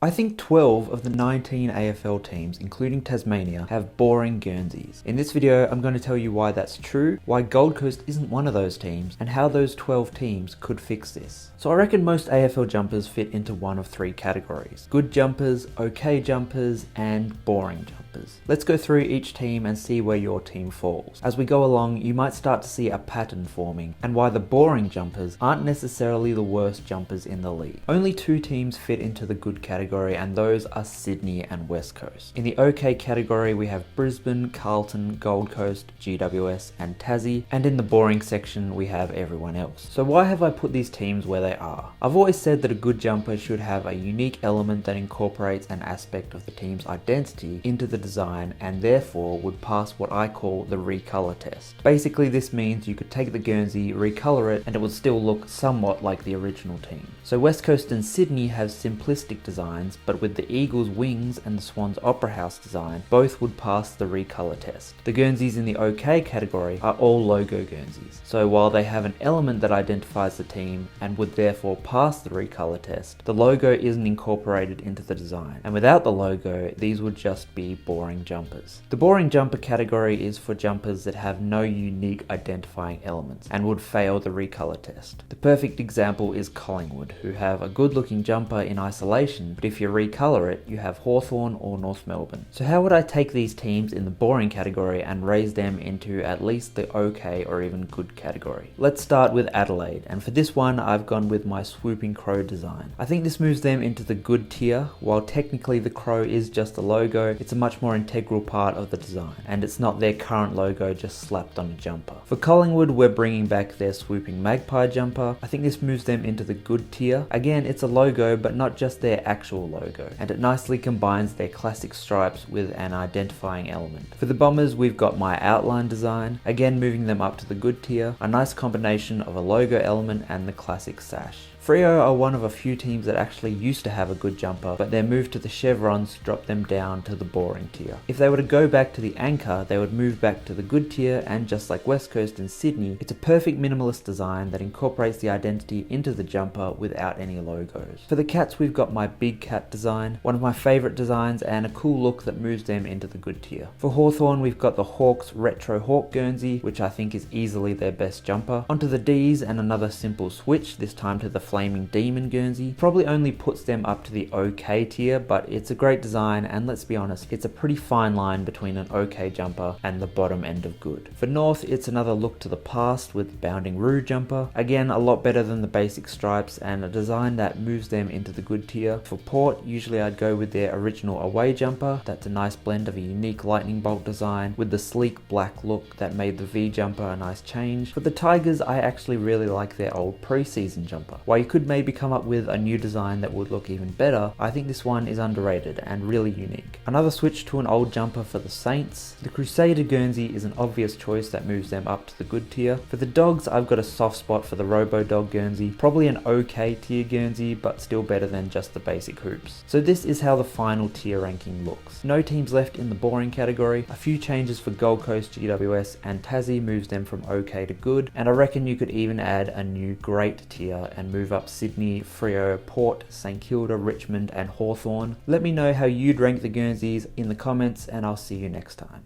I think 12 of the 19 AFL teams, including Tasmania, have boring Guernseys. In this video, I'm going to tell you why that's true, why Gold Coast isn't one of those teams, and how those 12 teams could fix this. So I reckon most AFL jumpers fit into one of three categories: good jumpers, okay jumpers, and boring jumpers. Let's go through each team and see where your team falls. As we go along, you might start to see a pattern forming, and why the boring jumpers aren't necessarily the worst jumpers in the league. Only two teams fit into the good category, and those are Sydney and West Coast. In the OK category, we have Brisbane, Carlton, Gold Coast, GWS, and Tassie, and in the boring section, we have everyone else. So why have I put these teams where they are? I've always said that a good jumper should have a unique element that incorporates an aspect of the team's identity into the design, and therefore would pass what I call the recolor test. Basically, this means you could take the Guernsey, recolor it, and it would still look somewhat like the original team. So West Coast and Sydney have simplistic designs, but with the Eagles wings and the Swans Opera House design, both would pass the recolor test. The Guernseys in the OK category are all logo Guernseys, so while they have an element that identifies the team and would therefore pass the recolor test, the logo isn't incorporated into the design, and without the logo, these would just be boring jumpers. The boring jumper category is for jumpers that have no unique identifying elements and would fail the recolor test. The perfect example is Collingwood, who have a good looking jumper in isolation, but if you recolor it, you have Hawthorn or North Melbourne. So how would I take these teams in the boring category and raise them into at least the okay or even good category? Let's start with Adelaide, and for this one I've gone with my swooping crow design. I think this moves them into the good tier. While technically the crow is just a logo, it's a much more integral part of the design, and it's not their current logo just slapped on a jumper. For Collingwood, we're bringing back their swooping magpie jumper. I think this moves them into the good tier. Again, it's a logo, but not just their actual logo, and it nicely combines their classic stripes with an identifying element. For the Bombers, we've got my outline design, again moving them up to the good tier, a nice combination of a logo element and the classic sash. Freo are one of a few teams that actually used to have a good jumper, but their move to the chevrons dropped them down to the boring tier. If they were to go back to the anchor, they would move back to the good tier, and just like West Coast and Sydney, it's a perfect minimalist design that incorporates the identity into the jumper without any logos. For the Cats, we've got my big cat design, one of my favourite designs and a cool look that moves them into the good tier. For Hawthorn, we've got the Hawks Retro Hawk Guernsey, which I think is easily their best jumper. Onto the Ds, and another simple switch, this time to the Flaming Demon Guernsey. Probably only puts them up to the okay tier, but it's a great design, and let's be honest, it's a pretty fine line between an okay jumper and the bottom end of good. For North, it's another look to the past with the Bounding Roo jumper. Again, a lot better than the basic stripes and a design that moves them into the good tier. For Port, usually I'd go with their original away jumper. That's a nice blend of a unique lightning bolt design with the sleek black look that made the V jumper a nice change. For the Tigers, I actually really like their old pre-season jumper. While you could maybe come up with a new design that would look even better, I think this one is underrated and really unique. Another switch to an old jumper for the Saints. The Crusader Guernsey is an obvious choice that moves them up to the good tier. For the Dogs, I've got a soft spot for the Robo Dog Guernsey, probably an okay tier Guernsey, but still better than just the basic hoops. So this is how the final tier ranking looks. No teams left in the boring category, a few changes for Gold Coast, GWS, and Tassie moves them from okay to good, and I reckon you could even add a new great tier and move up Sydney, Freo, Port, St Kilda, Richmond, and Hawthorn. Let me know how you'd rank the Guernseys in the comments, and I'll see you next time.